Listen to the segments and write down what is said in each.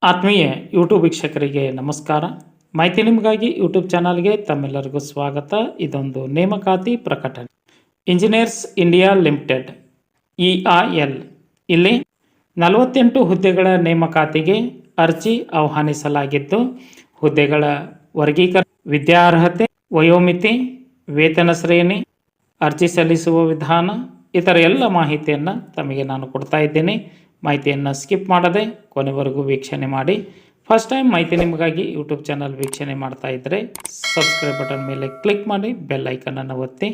ಆತ್ಮೀಯ ಯೂಟ್ಯೂಬ್ ವೀಕ್ಷಕರಿಗೆ ನಮಸ್ಕಾರ. ಮಾಹಿತಿ ನಿಮಗಾಗಿ ಯೂಟ್ಯೂಬ್ ಚಾನಲ್ಗೆ ತಮ್ಮೆಲ್ಲರಿಗೂ ಸ್ವಾಗತ. ಇದೊಂದು ನೇಮಕಾತಿ ಪ್ರಕಟಣೆ. ಇಂಜಿನಿಯರ್ಸ್ ಇಂಡಿಯಾ ಲಿಮಿಟೆಡ್ EIL ಇಲ್ಲಿ 48 ಹುದ್ದೆಗಳ ನೇಮಕಾತಿಗೆ ಅರ್ಜಿ ಆಹ್ವಾನಿಸಲಾಗಿದ್ದು, ಹುದ್ದೆಗಳ ವರ್ಗೀಕರಣ, ವಿದ್ಯಾರ್ಹತೆ, ವಯೋಮಿತಿ, ವೇತನ ಶ್ರೇಣಿ, ಅರ್ಜಿ ಸಲ್ಲಿಸುವ ವಿಧಾನ, ಇತರ ಎಲ್ಲ ಮಾಹಿತಿಯನ್ನು ತಮಗೆ ನಾನು ಕೊಡ್ತಾ ಇದ್ದೇನೆ. ಮಾಹಿತಿಯನ್ನು ಸ್ಕಿಪ್ ಮಾಡದೆ ಕೊನೆವರೆಗೂ ವೀಕ್ಷಣೆ ಮಾಡಿ. ಫಸ್ಟ್ ಟೈಮ್ ಮಾಹಿತಿ ನಿಮಗಾಗಿ ಯೂಟ್ಯೂಬ್ ಚಾನಲ್ ವೀಕ್ಷಣೆ ಮಾಡ್ತಾ ಇದ್ದರೆ ಸಬ್ಸ್ಕ್ರೈಬ್ ಬಟನ್ ಮೇಲೆ ಕ್ಲಿಕ್ ಮಾಡಿ, ಬೆಲ್ ಐಕನನ್ನು ಒತ್ತಿ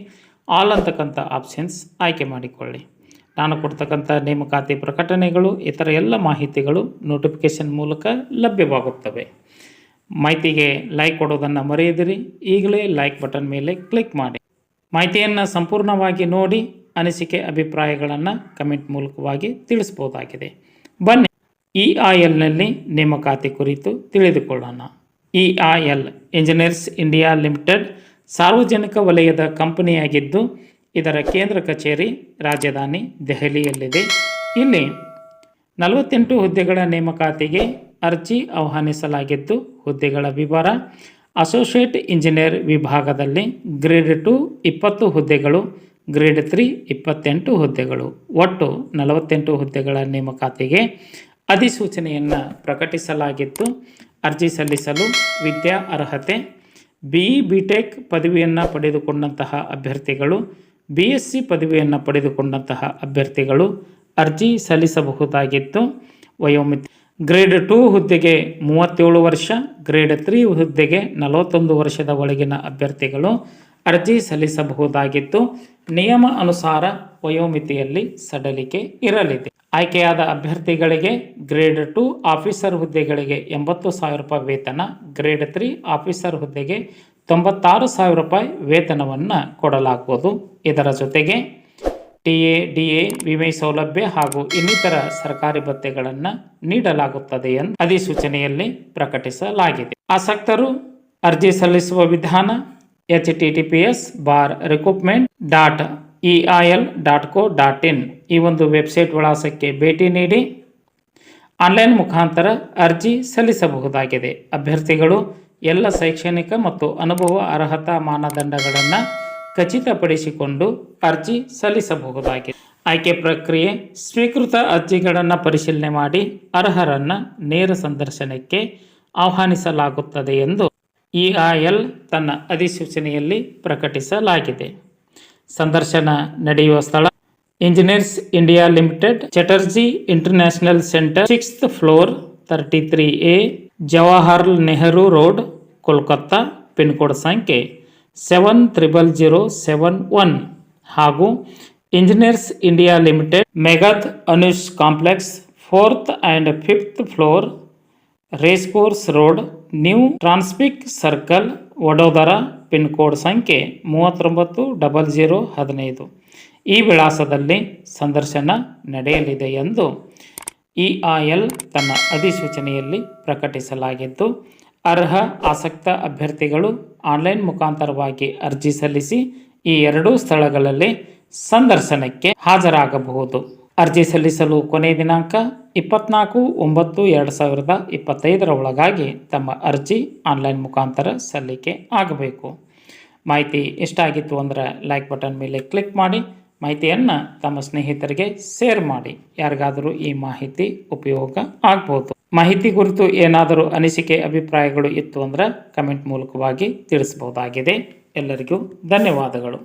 ಆಲ್ ಅಂತಕ್ಕಂಥ ಆಪ್ಷನ್ಸ್ ಆಯ್ಕೆ ಮಾಡಿಕೊಳ್ಳಿ. ನಾನು ಕೊಡ್ತಕ್ಕಂಥ ನೇಮಕಾತಿ ಪ್ರಕಟಣೆಗಳು, ಇತರ ಎಲ್ಲ ಮಾಹಿತಿಗಳು ನೋಟಿಫಿಕೇಷನ್ ಮೂಲಕ ಲಭ್ಯವಾಗುತ್ತವೆ. ಮಾಹಿತಿಗೆ ಲೈಕ್ ಕೊಡೋದನ್ನು ಮರೆಯದಿರಿ. ಈಗಲೇ ಲೈಕ್ ಬಟನ್ ಮೇಲೆ ಕ್ಲಿಕ್ ಮಾಡಿ. ಮಾಹಿತಿಯನ್ನು ಸಂಪೂರ್ಣವಾಗಿ ನೋಡಿ ಅನಿಸಿಕೆ ಅಭಿಪ್ರಾಯಗಳನ್ನು ಕಮೆಂಟ್ ಮೂಲಕವಾಗಿ ತಿಳಿಸ್ಬೋದಾಗಿದೆ. ಬನ್ನಿ EILನಲ್ಲಿ ನೇಮಕಾತಿ ಕುರಿತು ತಿಳಿದುಕೊಳ್ಳೋಣ. EIL ಇಂಜಿನಿಯರ್ಸ್ ಇಂಡಿಯಾ ಲಿಮಿಟೆಡ್ ಸಾರ್ವಜನಿಕ ವಲಯದ ಕಂಪನಿಯಾಗಿದ್ದು, ಇದರ ಕೇಂದ್ರ ಕಚೇರಿ ರಾಜಧಾನಿ ದೆಹಲಿಯಲ್ಲಿದೆ. ಇಲ್ಲಿ 48 ಹುದ್ದೆಗಳ ನೇಮಕಾತಿಗೆ ಅರ್ಜಿ ಆಹ್ವಾನಿಸಲಾಗಿದ್ದು, ಹುದ್ದೆಗಳ ವಿವರ: ಅಸೋಸಿಯೇಟ್ ಇಂಜಿನಿಯರ್ ವಿಭಾಗದಲ್ಲಿ ಗ್ರೇಡ್ 2 20 ಹುದ್ದೆಗಳು, ಗ್ರೇಡ್ 3 28 ಹುದ್ದೆಗಳು. ಒಟ್ಟು 48 ಹುದ್ದೆಗಳ ನೇಮಕಾತಿಗೆ ಅಧಿಸೂಚನೆಯನ್ನು ಪ್ರಕಟಿಸಲಾಗಿತ್ತು. ಅರ್ಜಿ ಸಲ್ಲಿಸಲು ವಿದ್ಯಾ ಅರ್ಹತೆ: BE BTech ಪದವಿಯನ್ನು ಪಡೆದುಕೊಂಡಂತಹ ಅಭ್ಯರ್ಥಿಗಳು, BSc ಪದವಿಯನ್ನು ಪಡೆದುಕೊಂಡಂತಹ ಅಭ್ಯರ್ಥಿಗಳು ಅರ್ಜಿ ಸಲ್ಲಿಸಬಹುದಾಗಿತ್ತು. ವಯೋಮಿತಿ: ಗ್ರೇಡ್ 2 ಹುದ್ದೆಗೆ 37 ವರ್ಷ, ಗ್ರೇಡ್ 3 ಹುದ್ದೆಗೆ 41 ವರ್ಷದ ಒಳಗಿನ ಅಭ್ಯರ್ಥಿಗಳು ಅರ್ಜಿ ಸಲ್ಲಿಸಬಹುದಾಗಿತ್ತು. ನಿಯಮ ಅನುಸಾರ ವಯೋಮಿತಿಯಲ್ಲಿ ಸಡಿಲಿಕೆ ಇರಲಿದೆ. ಆಯ್ಕೆಯಾದ ಅಭ್ಯರ್ಥಿಗಳಿಗೆ ಗ್ರೇಡ್ 2 ಆಫೀಸರ್ ಹುದ್ದೆಗಳಿಗೆ 80,000 ರೂಪಾಯಿ ವೇತನ, ಗ್ರೇಡ್ 3 ಆಫೀಸರ್ ಹುದ್ದೆಗೆ 96,000 ರೂಪಾಯಿ ವೇತನವನ್ನು ಕೊಡಲಾಗುವುದು. ಇದರ ಜೊತೆಗೆ TA DA ವಿಮೆ ಸೌಲಭ್ಯ ಹಾಗೂ ಇನ್ನಿತರ ಸರ್ಕಾರಿ ಭತ್ಯೆಗಳನ್ನು ನೀಡಲಾಗುತ್ತದೆ ಎಂದು ಅಧಿಸೂಚನೆಯಲ್ಲಿ ಪ್ರಕಟಿಸಲಾಗಿದೆ. ಆಸಕ್ತರು ಅರ್ಜಿ ಸಲ್ಲಿಸುವ ವಿಧಾನ: https://recruitment.eil.co.in ಈ ಒಂದು ವೆಬ್ಸೈಟ್ ವಿಳಾಸಕ್ಕೆ ಭೇಟಿ ನೀಡಿ ಆನ್ಲೈನ್ ಮುಖಾಂತರ ಅರ್ಜಿ ಸಲ್ಲಿಸಬಹುದಾಗಿದೆ. ಅಭ್ಯರ್ಥಿಗಳು ಎಲ್ಲ ಶೈಕ್ಷಣಿಕ ಮತ್ತು ಅನುಭವ ಅರ್ಹತಾ ಮಾನದಂಡಗಳನ್ನು ಖಚಿತಪಡಿಸಿಕೊಂಡು ಅರ್ಜಿ ಸಲ್ಲಿಸಬಹುದಾಗಿದೆ. ಆಯ್ಕೆ ಪ್ರಕ್ರಿಯೆ: ಸ್ವೀಕೃತ ಅರ್ಜಿಗಳನ್ನು ಪರಿಶೀಲನೆ ಮಾಡಿ ಅರ್ಹರನ್ನು ನೇರ ಸಂದರ್ಶನಕ್ಕೆ ಆಹ್ವಾನಿಸಲಾಗುತ್ತದೆ ಎಂದು EIL ತನ್ನ ಅಧಿಸೂಚನೆಯಲ್ಲಿ ಪ್ರಕಟಿಸಲಾಗಿದೆ. ಸಂದರ್ಶನ ನಡೆಯುವ ಸ್ಥಳ: Engineers India Limited, Chatterjee international centre, 6th floor, 33A, Jawaharlal Nehru road, Kolkata. Pin code ಸಂಖ್ಯೆ 700071 ಹಾಗೂ ಇಂಜಿನಿಯರ್ಸ್ ಇಂಡಿಯಾ ಲಿಮಿಟೆಡ್, ಮೆಗಧ್ ಅನುಷ್ complex, 4th and 5th floor, race course road, new Transpek circle, Vadodara. Pin code ಸಂಖ್ಯೆ 390015. ಈ ವಿಳಾಸದಲ್ಲಿ ಸಂದರ್ಶನ ನಡೆಯಲಿದೆ ಎಂದು EIL ತನ್ನ ಅಧಿಸೂಚನೆಯಲ್ಲಿ ಪ್ರಕಟಿಸಲಾಗಿದ್ದು, ಅರ್ಹ ಆಸಕ್ತ ಅಭ್ಯರ್ಥಿಗಳು ಆನ್ಲೈನ್ ಮುಖಾಂತರವಾಗಿ ಅರ್ಜಿ ಸಲ್ಲಿಸಿ ಈ ಎರಡೂ ಸ್ಥಳಗಳಲ್ಲಿ ಸಂದರ್ಶನಕ್ಕೆ ಹಾಜರಾಗಬಹುದು. ಅರ್ಜಿ ಸಲ್ಲಿಸಲು ಕೊನೆಯ ದಿನಾಂಕ 24/9/2025 ಒಳಗಾಗಿ ತಮ್ಮ ಅರ್ಜಿ ಆನ್ಲೈನ್ ಮುಖಾಂತರ ಸಲ್ಲಿಕೆ ಆಗಬೇಕು. ಮಾಹಿತಿ ಇಷ್ಟ ಆಗಿತ್ತು ಅಂದರೆ ಲೈಕ್ ಬಟನ್ ಮೇಲೆ ಕ್ಲಿಕ್ ಮಾಡಿ. ಮಾಹಿತಿಯನ್ನು ತಮ್ಮ ಸ್ನೇಹಿತರಿಗೆ ಶೇರ್ ಮಾಡಿ. ಯಾರಿಗಾದರೂ ಈ ಮಾಹಿತಿ ಉಪಯೋಗ ಆಗ್ಬೋದು. ಮಾಹಿತಿ ಕುರಿತು ಏನಾದರೂ ಅನಿಸಿಕೆ ಅಭಿಪ್ರಾಯಗಳು ಇತ್ತು ಅಂದರೆ ಕಮೆಂಟ್ ಮೂಲಕವಾಗಿ ತಿಳಿಸಬಹುದಾಗಿದೆ. ಎಲ್ಲರಿಗೂ ಧನ್ಯವಾದಗಳು.